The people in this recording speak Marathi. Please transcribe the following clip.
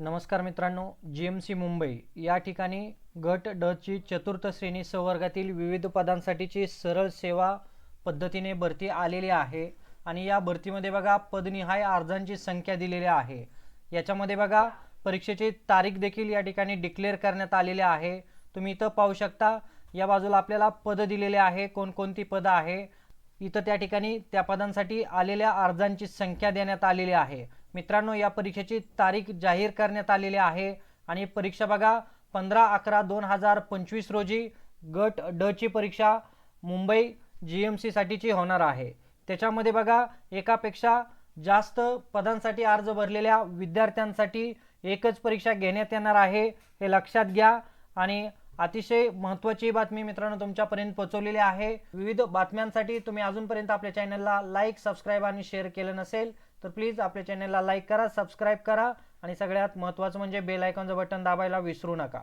नमस्कार मित्रांनो, GMC मुंबई या ठिकाणी गट ड ची चतुर्थ श्रेणी संवर्गातील विविध पदांसाठीची सरळ सेवा पद्धतीने भरती आलेली आहे आणि या भरतीमध्ये बघा पदनिहाय अर्जांची संख्या दिलेली आहे। याच्यामध्ये बघा परीक्षेची तारीख देखील या ठिकाणी डिक्लेअर करण्यात आलेली आहे। तुम्ही इथं पाहू शकता, या बाजूला आपल्याला पद दिलेले आहे, कोणकोणती पद आहे। इथं त्या ठिकाणी त्या पदांसाठी आलेल्या अर्जांची संख्या देण्यात आलेली आहे। मित्रांनो, या परीक्षेची तारीख जाहीर करण्यात आलेली आहे आणि परीक्षा बघा 15/11/2025 रोजी गट ड ची परीक्षा मुंबई GMC साठीची होणार आहे। त्याच्यामध्ये बघा एकापेक्षा जास्त पदांसाठी अर्ज भरलेल्या विद्यार्थ्यांसाठी एकच परीक्षा घेण्यात येणार आहे, हे लक्षात घ्या। आणि अतिशय महत्त्वाची बातमी मित्रांनो तुमच्यापर्यंत पोहोचवलेली आहे। विविध बातम्यांसाठी तुम्ही अजूनपर्यंत आपल्या चॅनलला लाईक, सबस्क्राइब आणि शेअर केलं नसेल तर प्लीज आपल्या चॅनलला लाईक करा, सबस्क्राइब करा आणि सगळ्यात महत्त्वाचं म्हणजे बेल आयकॉनचं बटन दाबायला विसरू नका।